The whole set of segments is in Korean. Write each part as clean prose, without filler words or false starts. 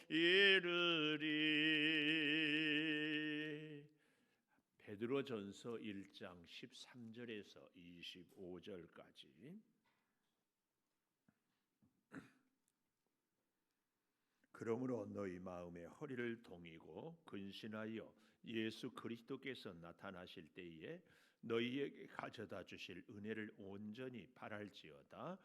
이르리. 베드로전서 1장 13절에서 25절까지. 그러므로 너희 마음에 허리를 동이고 근신하여 예수 그리스도께서 나타나실 때에 너희에게 가져다 주실 은혜를 온전히 바랄지어다.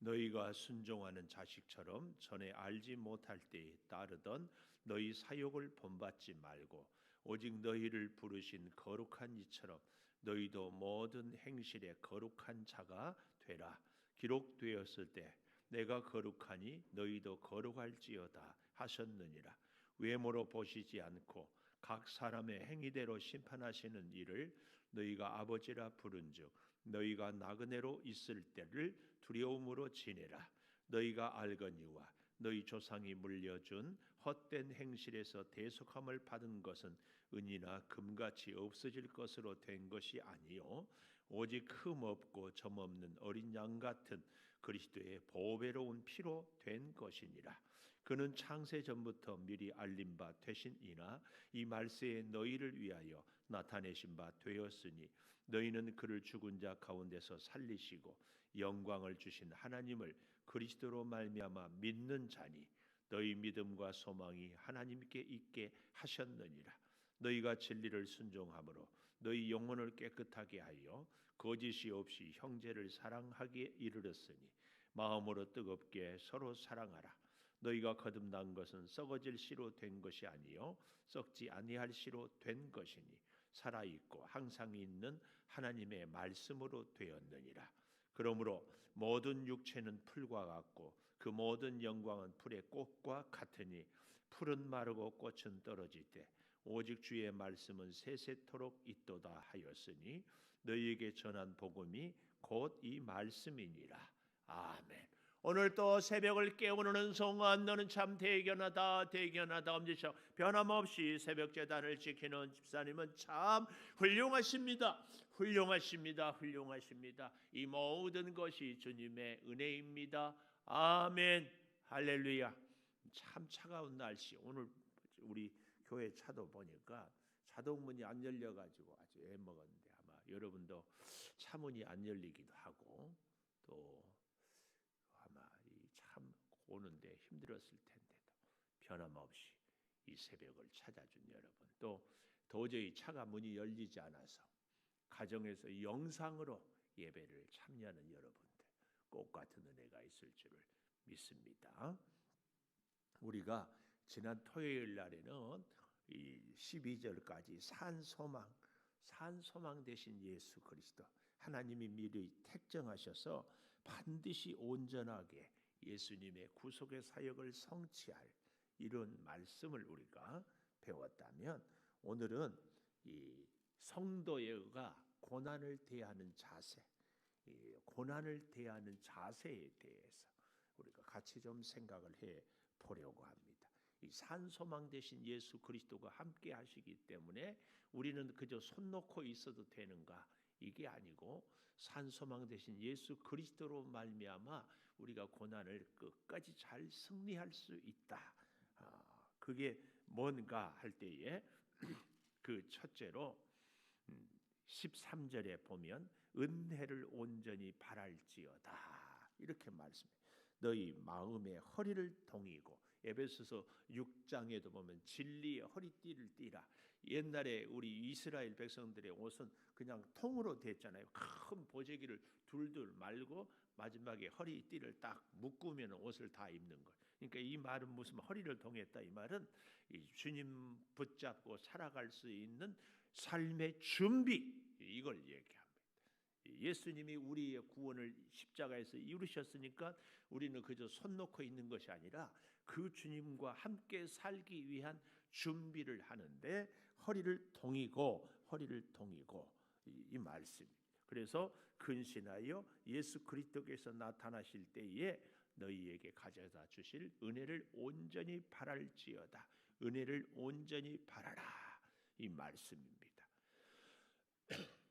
너희가 순종하는 자식처럼 전에 알지 못할 때에 따르던 너희 사욕을 본받지 말고 오직 너희를 부르신 거룩한 이처럼 너희도 모든 행실에 거룩한 자가 되라. 기록되었을 때 내가 거룩하니 너희도 거룩할지어다 하셨느니라. 외모로 보시지 않고 각 사람의 행위대로 심판하시는 이를 너희가 아버지라 부른즉 너희가 나그네로 있을 때를 두려움으로 지내라. 너희가 알거니와 너희 조상이 물려준 헛된 행실에서 대속함을 받은 것은 은이나 금같이 없어질 것으로 된 것이 아니요 오직 흠 없고 점 없는 어린 양 같은 그리스도의 보배로운 피로 된 것이니라. 그는 창세 전부터 미리 알림 바 되신이나 이 말세에 너희를 위하여 나타내신 바 되었으니 너희는 그를 죽은 자 가운데서 살리시고 영광을 주신 하나님을 그리스도로 말미암아 믿는 자니 너희 믿음과 소망이 하나님께 있게 하셨느니라. 너희가 진리를 순종함으로 너희 영혼을 깨끗하게 하여 거짓이 없이 형제를 사랑하기에 이르렀으니 마음으로 뜨겁게 서로 사랑하라. 너희가 거듭난 것은 썩어질 씨로 된 것이 아니요 썩지 아니할 씨로 된 것이니 살아 있고 항상 있는 하나님의 말씀으로 되었느니라. 그러므로 모든 육체는 풀과 같고 그 모든 영광은 풀의 꽃과 같으니 풀은 마르고 꽃은 떨어질 때 오직 주의 말씀은 세세토록 있도다 하였으니 너희에게 전한 복음이 곧 이 말씀이니라. 아멘. 오늘 또 새벽을 깨우는 은송아 너는 참 대견하다 대견하다. 엄지척 변함없이 새벽 제단을 지키는 집사님은 참 훌륭하십니다. 훌륭하십니다. 훌륭하십니다. 이 모든 것이 주님의 은혜입니다. 아멘. 할렐루야. 참 차가운 날씨. 오늘 우리 교회 차도 보니까 자동문이 안 열려가지고 아주 애먹었는데 아마 여러분도 차문이 안 열리기도 하고 또 아마 참 오는데 힘들었을 텐데도 변함없이 이 새벽을 찾아준 여러분, 또 도저히 차가 문이 열리지 않아서 가정에서 영상으로 예배를 참여하는 여러분들 꼭 같은 은혜가 있을 줄을 믿습니다. 우리가 지난 토요일 날에는 이 12절까지 산소망 되신 예수 그리스도 하나님이 미리 택정하셔서 반드시 온전하게 예수님의 구속의 사역을 성취할 이런 말씀을 우리가 배웠다면, 오늘은 이 성도가 고난을 대하는 자세, 고난을 대하는 자세에 대해서 우리가 같이 좀 생각을 해 보려고 합니다. 이 산소망 되신 예수 그리스도가 함께 하시기 때문에 우리는 그저 손 놓고 있어도 되는가? 이게 아니고 산소망 되신 예수 그리스도로 말미암아 우리가 고난을 끝까지 잘 승리할 수 있다. 그게 뭔가 할 때에 그 첫째로 13절에 보면 은혜를 온전히 바랄지어다 이렇게 말씀해요. 너희 마음의 허리를 동이고, 에베소서 6장에도 보면 진리의 허리띠를 띠라. 옛날에 우리 이스라엘 백성들의 옷은 그냥 통으로 됐잖아요. 큰 보재기를 둘둘 말고 마지막에 허리띠를 딱 묶으면 옷을 다 입는 것. 그러니까 이 말은 무슨 허리를 동했다, 이 말은 이 주님 붙잡고 살아갈 수 있는 삶의 준비, 이걸 얘기합니다. 예수님이 우리의 구원을 십자가에서 이루셨으니까 우리는 그저 손 놓고 있는 것이 아니라 그 주님과 함께 살기 위한 준비를 하는데 허리를 동이고 이 말씀입니다. 그래서 근신하여 예수 그리스도께서 나타나실 때에 너희에게 가져다 주실 은혜를 온전히 바랄지어다. 은혜를 온전히 바라라, 이 말씀입니다.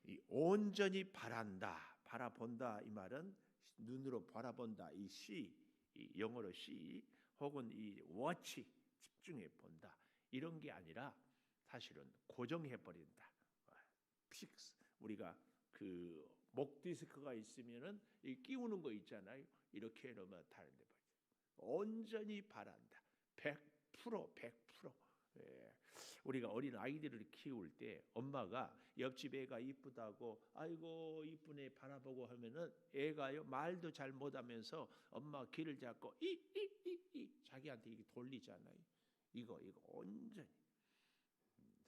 이 온전히 바란다, 바라본다, 이 말은 눈으로 바라본다, 이 영어로 see, 혹은 이 워치 집중해 본다 이런 게 아니라 사실은 고정해 버린다. 픽스 우리가 그 목 디스크가 있으면은 이 끼우는 거 있잖아요. 이렇게 놓으면 다른데 온전히 바란다. 100% 100%. 예. 우리가 어린 아이들을 키울 때 엄마가 옆집 애가 이쁘다고 아이고 이쁘네 바라보고 하면은 애가요 말도 잘 못하면서 엄마 귀를 잡고 이 자기한테 이게 돌리잖아요. 이거 온전히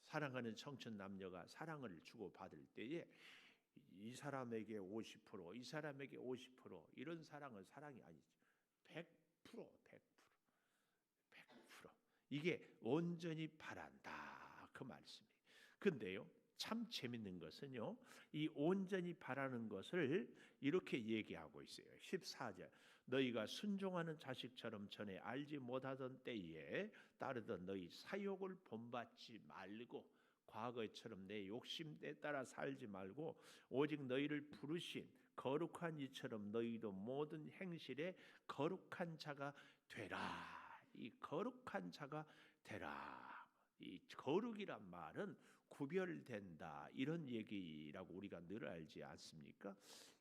사랑하는 청춘 남녀가 사랑을 주고 받을 때에 이 사람에게 50%, 이 사람에게 50% 이런 사랑은 사랑이 아니죠. 100%, 100%. 이게 온전히 바란다 그 말씀이에요. 근데요 참 재밌는 것은요 이 온전히 바라는 것을 이렇게 얘기하고 있어요. 14절 너희가 순종하는 자식처럼 전에 알지 못하던 때에 따르던 너희 사욕을 본받지 말고 과거처럼 내 욕심에 따라 살지 말고 오직 너희를 부르신 거룩한 이처럼 너희도 모든 행실에 거룩한 자가 되라. 이 거룩한 자가 되라. 이 거룩이란 말은 구별된다 이런 얘기라고 우리가 늘 알지 않습니까?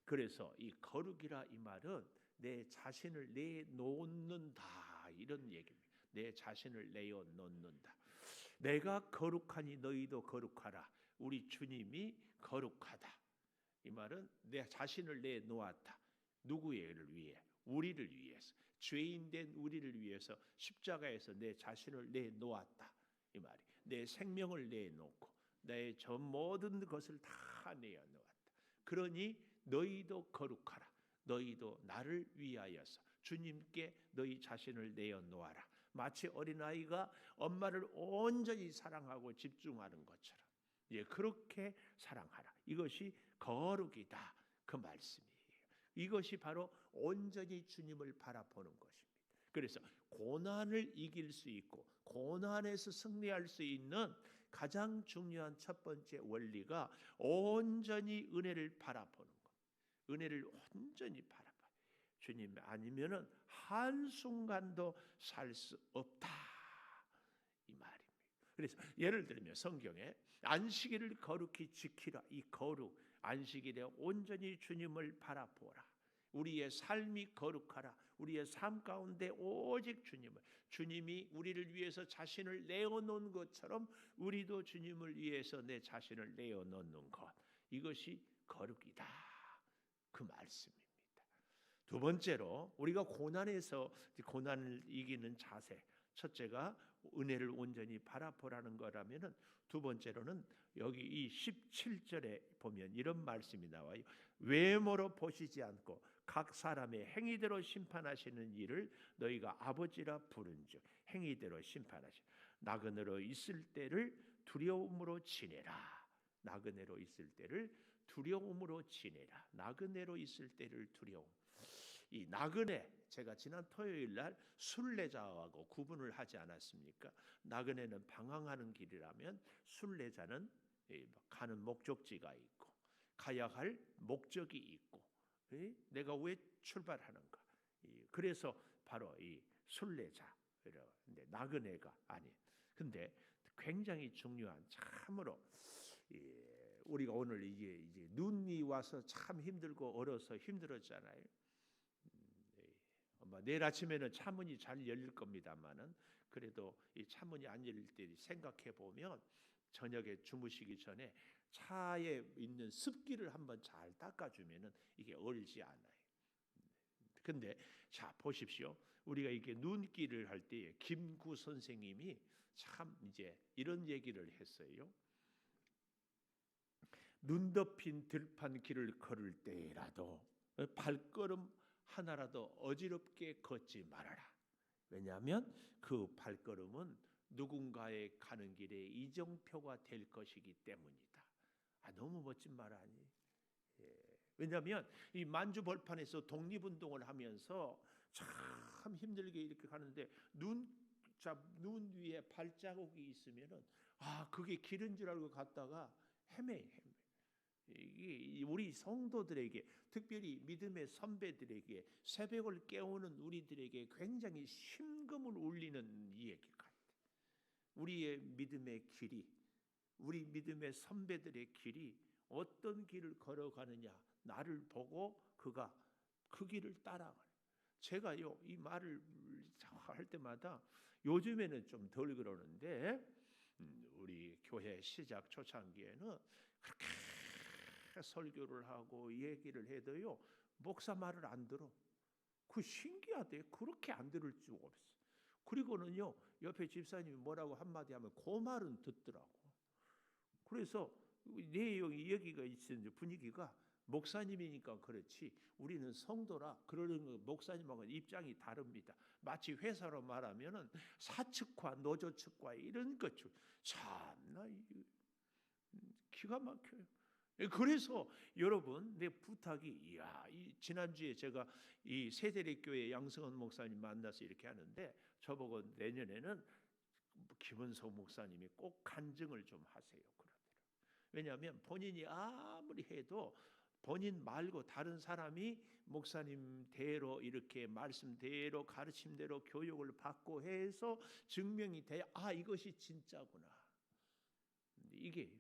그래서 이 거룩이라 이 말은 내 자신을 내놓는다 이런 얘기입니다. 내 자신을 내어놓는다. 내가 거룩하니 너희도 거룩하라. 우리 주님이 거룩하다. 이 말은 내 자신을 내놓았다. 누구를 위해? 우리를 위해서. 죄인된 우리를 위해서 십자가에서 내 자신을 내놓았다. 이 말이. 내 생명을 내놓고 내 전 모든 것을 다 내어놓았다. 그러니 너희도 거룩하라. 너희도 나를 위하여서 주님께 너희 자신을 내어놓아라. 마치 어린아이가 엄마를 온전히 사랑하고 집중하는 것처럼 그렇게 사랑하라. 이것이 거룩이다. 그 말씀이에요. 이것이 바로 온전히 주님을 바라보는 것입니다. 그래서 고난을 이길 수 있고 고난에서 승리할 수 있는 가장 중요한 첫 번째 원리가 온전히 은혜를 바라보는 것. 은혜를 온전히 바라봐. 주님 아니면은 한순간도 살 수 없다. 이 말입니다. 그래서 예를 들면 성경에 안식일을 거룩히 지키라. 이 거룩 안식일에 온전히 주님을 바라보라. 우리의 삶이 거룩하라. 우리의 삶 가운데 오직 주님이 우리를 위해서 자신을 내어놓은 것처럼 우리도 주님을 위해서 내 자신을 내어놓는 것. 이것이 거룩이다. 그 말씀입니다. 두 번째로 우리가 고난에서 고난을 이기는 자세. 첫째가 은혜를 온전히 바라보라는 거라면은 두 번째로는 여기 이 17절에 보면 이런 말씀이 나와요. 외모로 보시지 않고 각 사람의 행위대로 심판하시는 일을 너희가 아버지라 부른즉 행위대로 심판하시. 나그네로 있을 때를 두려움으로 지내라. 나그네로 있을 때를 두려움으로 지내라. 나그네로 있을 때를 두려움. 이 나그네 제가 지난 토요일 날 순례자하고 구분을 하지 않았습니까? 나그네는 방황하는 길이라면 순례자는 가는 목적지가 있고 가야 할 목적이 있고 내가 왜 출발하는가? 그래서 바로 이 순례자, 근데 나그네가 아니. 근데 굉장히 중요한 참으로 우리가 오늘 이제 눈이 와서 참 힘들고 얼어서 힘들었잖아요. 내일 아침에는 차문이 잘 열릴 겁니다만은 그래도 이 차문이 안 열릴 때 생각해 보면 저녁에 주무시기 전에 차에 있는 습기를 한번 잘 닦아주면은 이게 얼지 않아요. 근데 자 보십시오. 우리가 이게 눈길을 할 때 김구 선생님이 참 이제 이런 얘기를 했어요. 눈 덮인 들판 길을 걸을 때라도 발걸음 하나라도 어지럽게 걷지 말아라. 왜냐하면 그 발걸음은 누군가의 가는 길에 이정표가 될 것이기 때문이다. 너무 멋진 말 아니? 왜냐하면 이 만주 벌판에서 독립운동을 하면서 참 힘들게 이렇게 가는데 눈 위에 발자국이 있으면은 그게 길인 줄 알고 갔다가 헤매. 우리 성도들에게, 특별히 믿음의 선배들에게, 새벽을 깨우는 우리들에게 굉장히 심금을 울리는 얘기 같아요. 우리의 믿음의 길이, 우리 믿음의 선배들의 길이 어떤 길을 걸어가느냐, 나를 보고 그가 그 길을 따라가요. 제가요, 이 말을 할 때마다 요즘에는 좀 덜 그러는데, 우리 교회 시작 초창기에는 그렇게 설교를 하고 얘기를 해도요, 목사 말을 안 들어. 그 신기하대. 그렇게 안 들을 줄 없어. 그리고는요, 옆에 집사님이 뭐라고 한마디 하면 그 말은 듣더라고. 그래서 내용이 여기가 있는 분위기가, 목사님이니까 그렇지 우리는 성도라 그러는 거, 목사님하고는 입장이 다릅니다. 마치 회사로 말하면은 사측과 노조 측과 이런 것, 참나 기가 막혀요. 그래서 여러분, 내 부탁이, 지난주에 제가 이 세대리교회 양승헌 목사님 만나서 이렇게 하는데, 저보고 내년에는 김은석 목사님이 꼭 간증을 좀 하세요 그러더라고요. 왜냐하면 본인이 아무리 해도 본인 말고 다른 사람이 목사님대로 이렇게 말씀대로 가르침대로 교육을 받고 해서 증명이 돼야 이것이 진짜구나. 이게,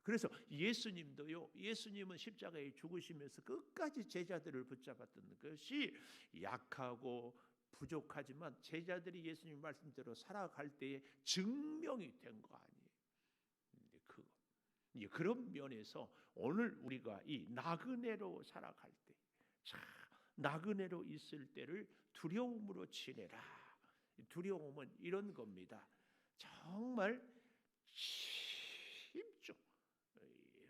그래서 예수님도요, 예수님은 십자가에 죽으시면서 끝까지 제자들을 붙잡았던 것이 약하고 부족하지만 제자들이 예수님 말씀대로 살아갈 때에 증명이 된 거 아니에요. 그런 면에서 오늘 우리가 이 나그네로 살아갈 때, 나그네로 있을 때를 두려움으로 지내라. 두려움은 이런 겁니다. 정말 심중,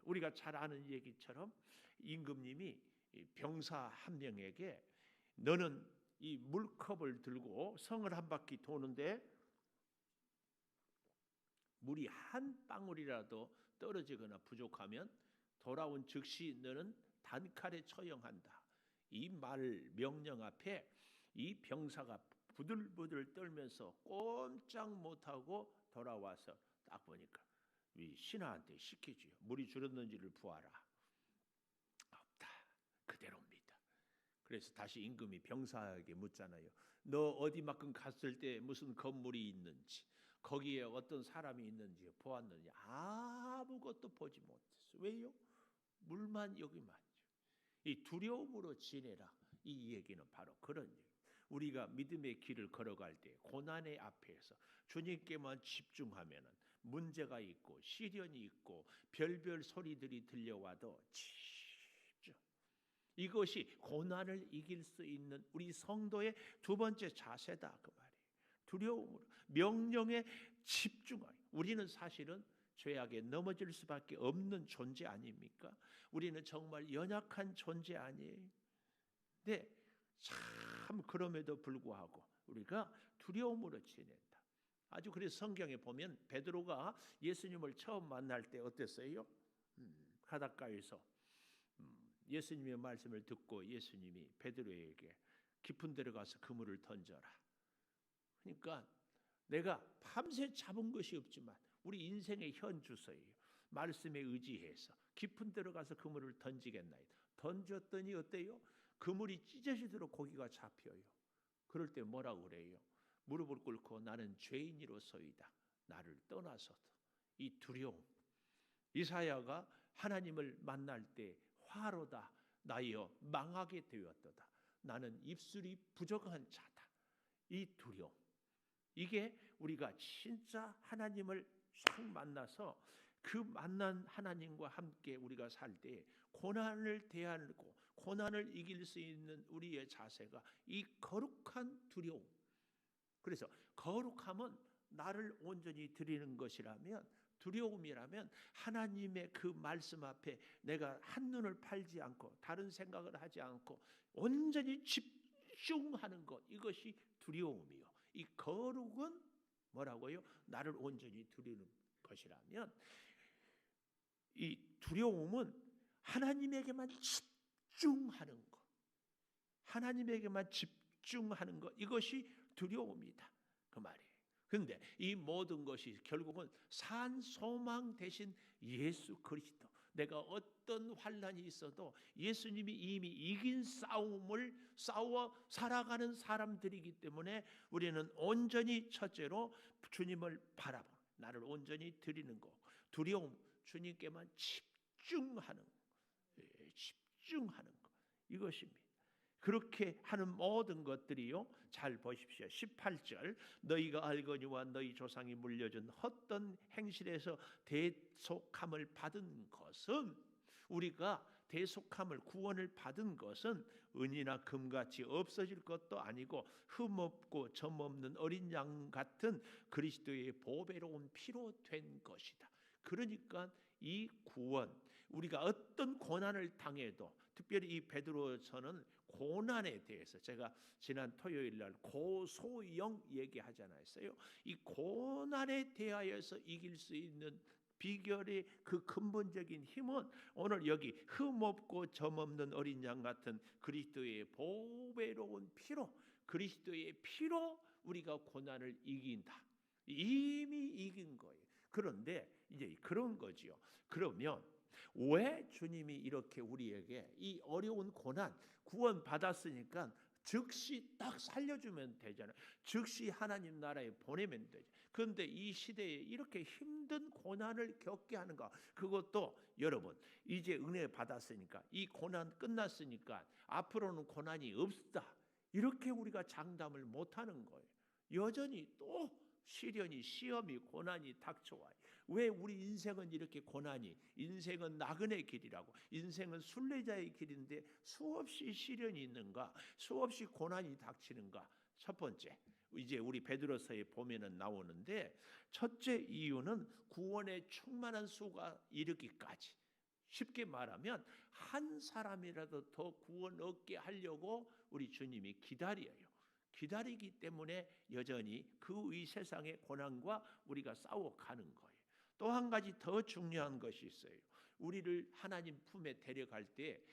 우리가 잘 아는 얘기처럼 임금님이 병사 한 명에게, 너는 이 물컵을 들고 성을 한 바퀴 도는데 물이 한 방울이라도 떨어지거나 부족하면 돌아온 즉시 너는 단칼에 처형한다. 이 말 명령 앞에 이 병사가 부들부들 떨면서 꼼짝 못하고 돌아와서 딱 보니까 이 신하한테 시키지요. 물이 줄었는지를 보아라. 없다. 그대로입니다. 그래서 다시 임금이 병사에게 묻잖아요. 너 어디만큼 갔을 때 무슨 건물이 있는지, 거기에 어떤 사람이 있는지 보았느냐? 아무것도 보지 못했어. 왜요? 물만 여기만. 이 두려움으로 지내라. 이 얘기는 바로 그런 얘기. 우리가 믿음의 길을 걸어갈 때 고난의 앞에서 주님께만 집중하면은 문제가 있고 시련이 있고 별별 소리들이 들려와도 집중. 이것이 고난을 이길 수 있는 우리 성도의 두 번째 자세다 그 말이에요. 두려움으로 명령에 집중하여. 우리는 사실은 죄악에 넘어질 수밖에 없는 존재 아닙니까? 우리는 정말 연약한 존재 아니에요. 근데 참 그럼에도 불구하고 우리가 두려움으로 지낸다. 아주 그래서 성경에 보면 베드로가 예수님을 처음 만날 때 어땠어요? 바닷가에서 예수님의 말씀을 듣고 예수님이 베드로에게 깊은 데로 가서 그물을 던져라. 그러니까 내가 밤새 잡은 것이 없지만 우리 인생의 현 주소예요. 말씀에 의지해서 깊은 데로 가서 그물을 던지겠나이다. 던졌더니 어때요? 그물이 찢어지도록 고기가 잡혀요. 그럴 때 뭐라고 그래요? 무릎을 꿇고 나는 죄인이로소이다. 나를 떠나서도. 이 두려움. 이사야가 하나님을 만날 때 화로다 나여 망하게 되었도다. 나는 입술이 부족한 자다. 이 두려움. 이게 우리가 진짜 하나님을 싹 만나서 그 만난 하나님과 함께 우리가 살 때 고난을 대하고 고난을 이길 수 있는 우리의 자세가 이 거룩한 두려움. 그래서 거룩함은 나를 온전히 드리는 것이라면, 두려움이라면 하나님의 그 말씀 앞에 내가 한눈을 팔지 않고 다른 생각을 하지 않고 온전히 집중하는 것, 이것이 두려움이요. 이 거룩은 뭐라고요? 나를 온전히 드리는 것이라면, 이 두려움은 하나님에게만 집중하는 것, 하나님에게만 집중하는 것, 이것이 두려움이다 그 말이에요. 그런데 이 모든 것이 결국은 산 소망 대신 예수 그리스도, 내가 어떤 어떤 환난이 있어도 예수님이 이미 이긴 싸움을 싸워 살아가는 사람들이기 때문에 우리는 온전히 첫째로 주님을 바라보는, 나를 온전히 드리는 것, 두려움, 주님께만 집중하는 것, 이것입니다. 그렇게 하는 모든 것들이요, 잘 보십시오. 18절, 너희가 알거니와 너희 조상이 물려준 헛된 행실에서 대속함을 받은 것은, 우리가 대속함을, 구원을 받은 것은 은이나 금같이 없어질 것도 아니고 흠없고 점없는 어린 양 같은 그리스도의 보배로운 피로 된 것이다. 그러니까 이 구원, 우리가 어떤 고난을 당해도, 특별히 이 베드로서는 고난에 대해서, 제가 지난 토요일 날 고소영 얘기하잖아요. 이 고난에 대하여서 이길 수 있는 비결의 그 근본적인 힘은 오늘 여기 흠없고 점없는 어린 양 같은 그리스도의 보배로운 피로, 그리스도의 피로 우리가 고난을 이긴다. 이미 이긴 거예요. 그런데 이제 그런 거지요. 그러면 왜 주님이 이렇게 우리에게 이 어려운 고난, 구원 받았으니까 즉시 딱 살려주면 되잖아요. 즉시 하나님 나라에 보내면 되죠. 그런데 이 시대에 이렇게 힘든 고난을 겪게 하는가? 그것도 여러분, 이제 은혜 받았으니까, 이 고난 끝났으니까 앞으로는 고난이 없다, 이렇게 우리가 장담을 못하는 거예요. 여전히 또 시련이, 시험이, 고난이 닥쳐와요. 왜 우리 인생은 이렇게 고난이, 인생은 나그네 길이라고, 인생은 순례자의 길인데 수없이 시련이 있는가, 수없이 고난이 닥치는가? 첫 번째, 이제 우리 베드로서에 보면은 나오는데, 첫째 이유는 구원의 충만한 수가 이르기까지, 쉽게 말하면 한 사람이라도 더 구원 얻게 하려고 우리 주님이 기다리기 때문에 여전히 그 이 세상의 고난과 우리가 싸워가는 거예요. 또 한 가지 더 중요한 것이 있어요. 우리를 하나님 품에 데려갈 때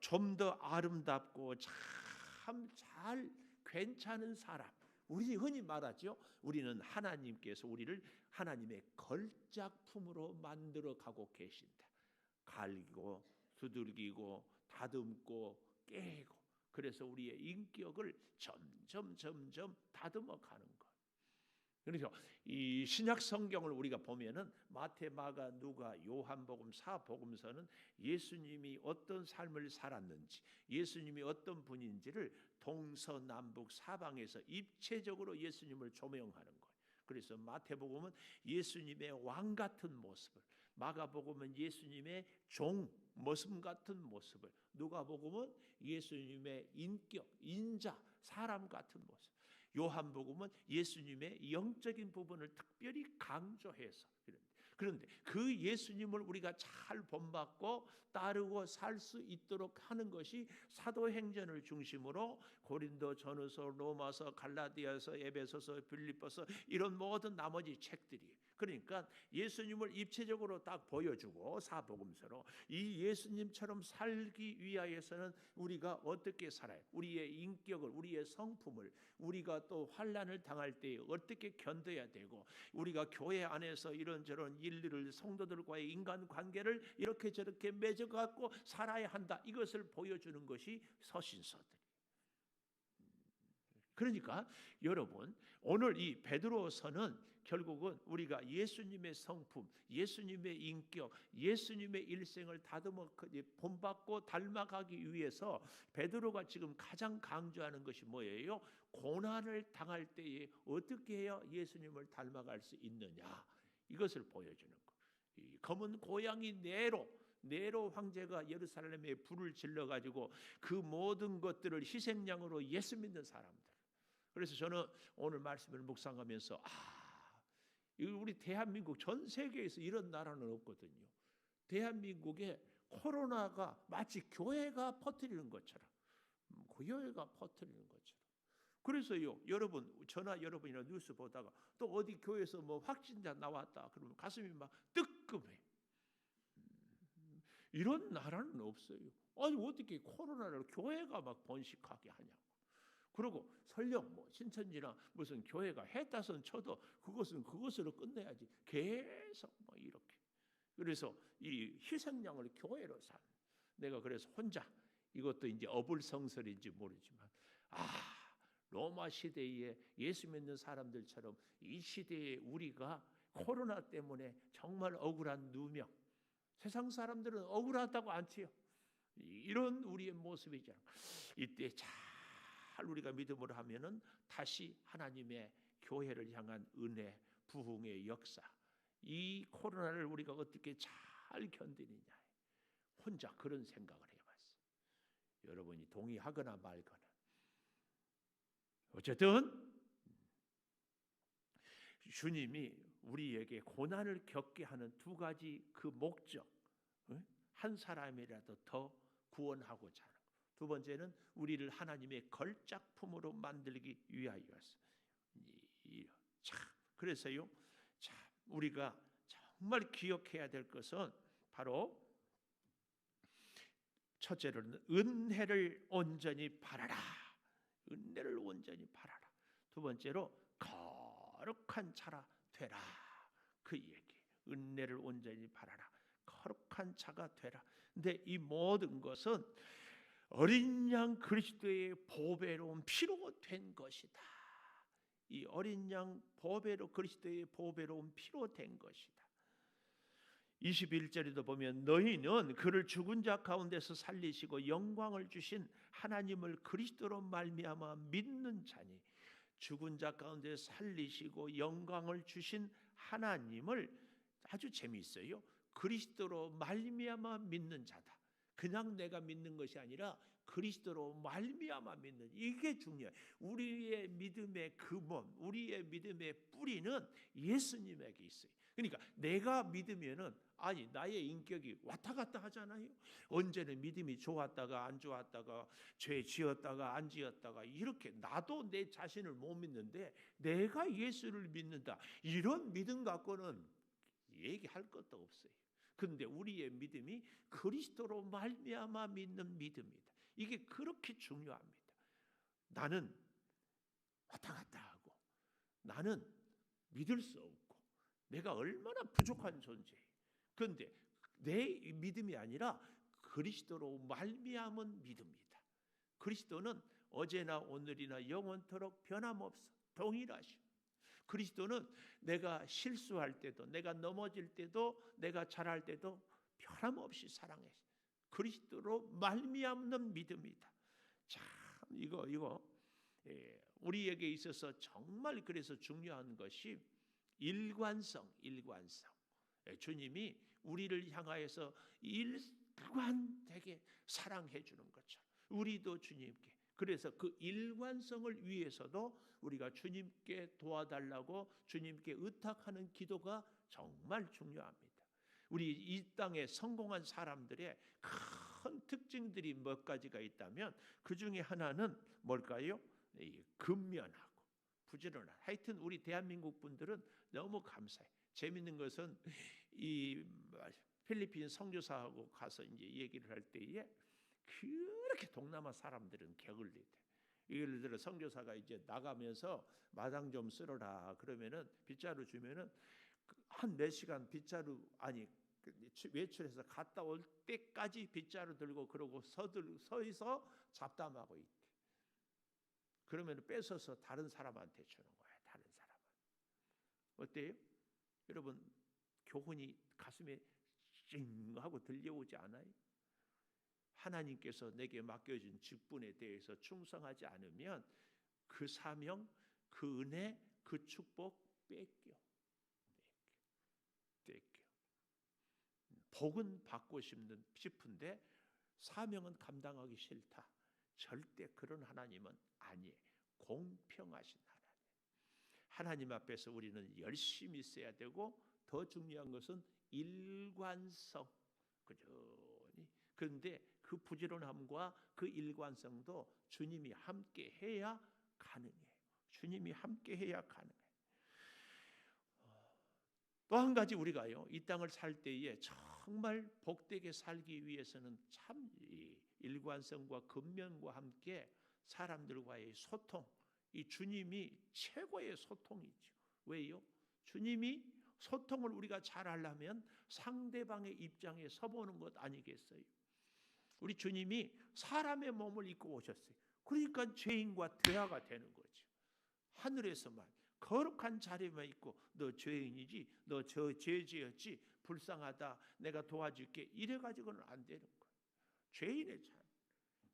좀 더 아름답고 참 잘 괜찮은 사람, 우리 흔히 말하죠. 우리는 하나님께서 우리를 하나님의 걸작품으로 만들어 가고 계신다. 갈고 두들기고 다듬고 깨고, 그래서 우리의 인격을 점점 다듬어 가는 것. 그래서 이 신약 성경을 우리가 보면은 마태, 마가, 누가, 요한복음, 사복음서는 예수님이 어떤 삶을 살았는지, 예수님이 어떤 분인지를 동서남북 사방에서 입체적으로 예수님을 조명하는 거예요. 그래서 마태복음은 예수님의 왕 같은 모습을, 마가복음은 예수님의 종, 모습 같은 모습을, 누가복음은 예수님의 인격, 인자, 사람 같은 모습, 요한복음은 예수님의 영적인 부분을 특별히 강조해서, 그런데 그 예수님을 우리가 잘 본받고 따르고 살 수 있도록 하는 것이 사도행전을 중심으로 고린도, 전후서, 로마서, 갈라디아서, 에베소서, 빌립보서, 이런 모든 나머지 책들이, 그러니까 예수님을 입체적으로 딱 보여주고 사복음서로 이 예수님처럼 살기 위하여서는 우리가 어떻게 살아요? 우리의 인격을, 우리의 성품을, 우리가 또 환난을 당할 때 어떻게 견뎌야 되고, 우리가 교회 안에서 이런저런 일들을, 성도들과의 인간관계를 이렇게 저렇게 맺어갖고 살아야 한다, 이것을 보여주는 것이 서신서들. 그러니까 여러분, 오늘 이 베드로서는 결국은 우리가 예수님의 성품, 예수님의 인격, 예수님의 일생을 다듬어 본받고 닮아가기 위해서 베드로가 지금 가장 강조하는 것이 뭐예요? 고난을 당할 때에 어떻게 해야 예수님을 닮아갈 수 있느냐, 이것을 보여주는 거. 이 검은 고양이 네로 황제가 예루살렘에 불을 질러가지고 그 모든 것들을 희생양으로 예수 믿는 사람들. 그래서 저는 오늘 말씀을 묵상하면서 우리 대한민국, 전 세계에서 이런 나라는 없거든요. 대한민국에 코로나가 마치 교회가 퍼뜨리는 것처럼, 교회가 퍼뜨리는 것처럼. 그래서요, 여러분, 여러분이나 뉴스 보다가 또 어디 교회에서 뭐 확진자 나왔다 그러면 가슴이 막 뜨끔해. 이런 나라는 없어요. 아니 어떻게 코로나를 교회가 막 번식하게 하냐고. 그리고 설령 뭐 신천지나 무슨 교회가 해따선 쳐도 그것은 그것으로 끝내야지. 계속 뭐 이렇게. 그래서 이 희생양을 교회로 삼. 내가 그래서 혼자 이것도 이제 어불성설인지 모르지만 로마 시대에 예수 믿는 사람들처럼 이 시대에 우리가 코로나 때문에 정말 억울한 누명, 세상 사람들은 억울하다고 않지요. 이런 우리의 모습이잖아. 이때 잘 우리가 믿음으로 하면은 다시 하나님의 교회를 향한 은혜, 부흥의 역사, 이 코로나를 우리가 어떻게 잘 견디느냐, 혼자 그런 생각을 해봤어요. 여러분이 동의하거나 말거나. 어쨌든 주님이 우리에게 고난을 겪게 하는 두 가지 그 목적, 한 사람이라도 더 구원하고자 하는 것. 두 번째는 우리를 하나님의 걸작품으로 만들기 위하여서. 그래서요, 우리가 정말 기억해야 될 것은 바로 첫째로는 은혜를 온전히 바라라. 은혜를 온전히 바라라. 두 번째로 거룩한 자라 되라. 그 얘기. 은혜를 온전히 바라라. 거룩한 자가 되라. 근데 이 모든 것은 어린 양 그리스도의 보배로운 피로 된 것이다. 이 어린 양 그리스도의 보배로운 피로 된 것이다. 21절에도 보면 너희는 그를 죽은 자 가운데서 살리시고 영광을 주신 하나님을 그리스도로 말미암아 믿는 자니. 죽은 자 가운데 살리시고 영광을 주신 하나님을, 아주 재미있어요. 그리스도로 말미암아 믿는 자다. 그냥 내가 믿는 것이 아니라 그리스도로 말미암아 믿는, 이게 중요해요. 우리의 믿음의 근본, 우리의 믿음의 뿌리는 예수님에게 있어요. 그러니까 내가 믿으면은 나의 인격이 왔다 갔다 하잖아요. 언제는 믿음이 좋았다가 안 좋았다가, 죄 지었다가 안 지었다가, 이렇게 나도 내 자신을 못 믿는데 내가 예수를 믿는다, 이런 믿음 갖고는 얘기할 것도 없어요. 그런데 우리의 믿음이 그리스도로 말미암아 믿는 믿음이다. 이게 그렇게 중요합니다. 나는 왔다 갔다 하고, 나는 믿을 수 없고, 내가 얼마나 부족한 존재예요. 그런데 내 믿음이 아니라 그리스도로 말미암은 믿음이다. 그리스도는 어제나 오늘이나 영원토록 변함없어 동일하시오. 그리스도는 내가 실수할 때도, 내가 넘어질 때도, 내가 잘할 때도 변함없이 사랑해. 그리스도로 말미암는 믿음이다. 참 이거 우리에게 있어서 정말 그래서 중요한 것이 일관성. 주님이 우리를 향하여서 일관되게 사랑해 주는 것처럼 우리도 주님께, 그래서 그 일관성을 위해서도 우리가 주님께 도와달라고 주님께 의탁하는 기도가 정말 중요합니다. 우리 이 땅에 성공한 사람들의 큰 특징들이 몇 가지가 있다면 그 중에 하나는 뭘까요? 근면하고 부지런한. 하여튼 우리 대한민국 분들은 너무 감사해. 재밌는 것은 이 필리핀 선교사하고 가서 이제 얘기를 할 때에 그렇게 동남아 사람들은 격을 내대. 예를 들어 선교사가 이제 나가면서 마당 좀 쓸어라 그러면은 빗자루 주면은 한 몇 시간 빗자루 외출해서 갔다 올 때까지 빗자루 들고 그러고 서서 잡담하고 있대. 그러면 뺏어서 다른 사람한테 주는 거야. 다른 사람은. 어때요? 여러분, 교훈이 가슴에 찡 하고 들려오지 않아요? 하나님께서 내게 맡겨진 직분에 대해서 충성하지 않으면 그 사명, 그 은혜, 그 축복 뺏겨. 복은 받고 싶은데 사명은 감당하기 싫다. 절대 그런 하나님은 아니에요. 공평하신 하나님. 하나님 앞에서 우리는 열심히 있어야 되고, 더 중요한 것은 일관성. 그런데 그 부지런함과 그 일관성도 주님이 함께 해야 가능해요. 주님이 함께 해야 가능해요. 또 한 가지 우리가요, 이 땅을 살 때에 정말 복되게 살기 위해서는 참 일관성과 근면과 함께 사람들과의 소통, 이 주님이 최고의 소통이죠. 왜요? 주님이 소통을 우리가 잘하려면 상대방의 입장에 서보는 것 아니겠어요? 우리 주님이 사람의 몸을 입고 오셨어요. 그러니까 죄인과 대화가 되는 거죠. 하늘에서만 거룩한 자리만 있고 너 죄인이지, 너 저 죄 지었지, 불쌍하다, 내가 도와줄게, 이래 가지고는 안 되는 거예요. 죄인의 자리,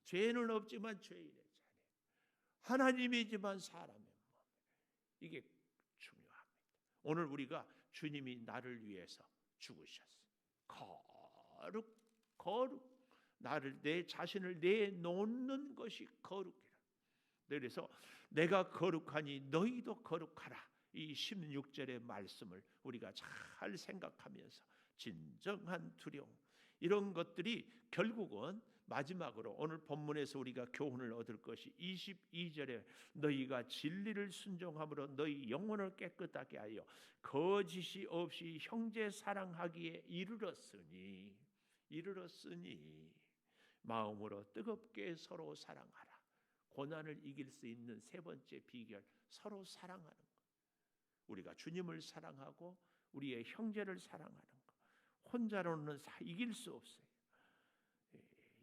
죄는 없지만 죄인의 자리, 하나님이지만 사람의 몸, 이게 중요합니다. 오늘 우리가 주님이 나를 위해서 죽으셨어요. 거룩, 나를, 내 자신을 내놓는 것이 거룩이라. 그래서 내가 거룩하니 너희도 거룩하라, 이 16절의 말씀을 우리가 잘 생각하면서 진정한 두려움, 이런 것들이 결국은 마지막으로 오늘 본문에서 우리가 교훈을 얻을 것이 22절에 너희가 진리를 순종함으로 너희 영혼을 깨끗하게 하여 거짓이 없이 형제 사랑하기에 이르렀으니 마음으로 뜨겁게 서로 사랑하라. 고난을 이길 수 있는 세 번째 비결, 서로 사랑하는 것. 우리가 주님을 사랑하고 우리의 형제를 사랑하는 것. 혼자로는 이길 수 없어요.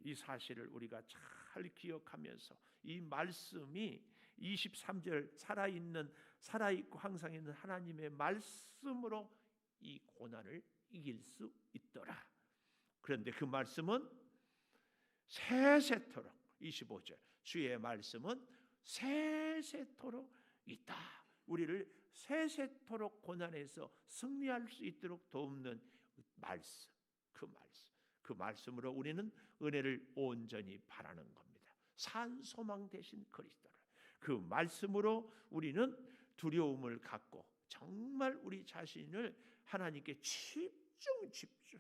이 사실을 우리가 잘 기억하면서 이 말씀이 23절 살아있고 항상 있는 하나님의 말씀으로 이 고난을 이길 수 있더라. 그런데 그 말씀은 세세토록, 25절 주의 말씀은 세세토록 있다. 우리를 세세토록 고난에서 승리할 수 있도록 돕는 말씀, 그 말씀으로 우리는 은혜를 온전히 바라는 겁니다. 산 소망 되신 그리스도를, 그 말씀으로 우리는 두려움을 갖고 정말 우리 자신을 하나님께 집중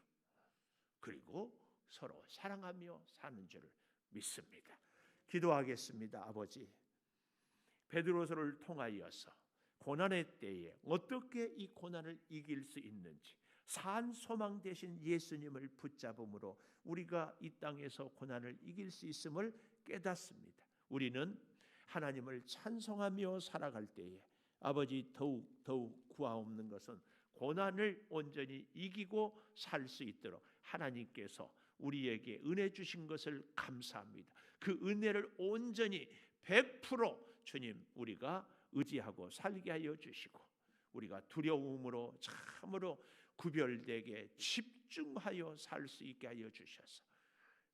그리고 서로 사랑하며 사는 줄을 믿습니다. 기도하겠습니다. 아버지, 베드로서를 통하여서 고난의 때에 어떻게 이 고난을 이길 수 있는지, 산 소망 되신 예수님을 붙잡음으로 우리가 이 땅에서 고난을 이길 수 있음을 깨닫습니다. 우리는 하나님을 찬송하며 살아갈 때에 아버지, 더욱 구하옵는 것은 고난을 온전히 이기고 살 수 있도록 하나님께서 우리에게 은혜 주신 것을 감사합니다. 그 은혜를 온전히 100% 주님 우리가 의지하고 살게 하여 주시고, 우리가 두려움으로 참으로 구별되게 집중하여 살 수 있게 하여 주셔서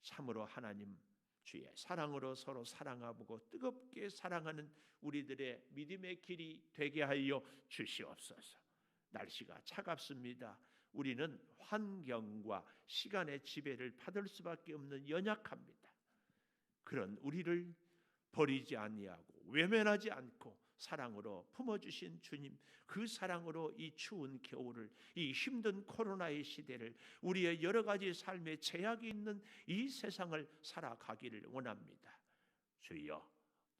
참으로 하나님 주의 사랑으로 서로 사랑하고 뜨겁게 사랑하는 우리들의 믿음의 길이 되게 하여 주시옵소서. 날씨가 차갑습니다. 우리는 환경과 시간의 지배를 받을 수밖에 없는 연약합니다. 그런 우리를 버리지 아니하고 외면하지 않고 사랑으로 품어주신 주님, 그 사랑으로 이 추운 겨울을, 이 힘든 코로나의 시대를, 우리의 여러 가지 삶에 제약이 있는 이 세상을 살아가기를 원합니다. 주여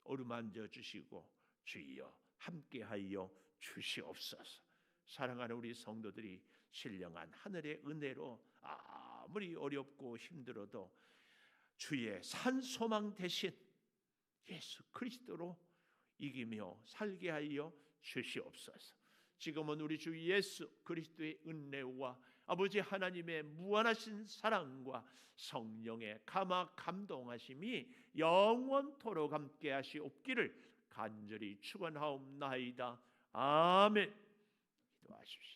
어루만져 주시고 주여 함께하여 주시옵소서. 사랑하는 우리 성도들이 신령한 하늘의 은혜로 아무리 어렵고 힘들어도 주의 산 소망 대신 예수 그리스도로 이기며 살게 하여 주시옵소서. 지금은 우리 주 예수 그리스도의 은혜와 아버지 하나님의 무한하신 사랑과 성령의 감동하심이 영원토록 함께 하시옵기를 간절히 축원하옵나이다. 아멘. 기도하십시오.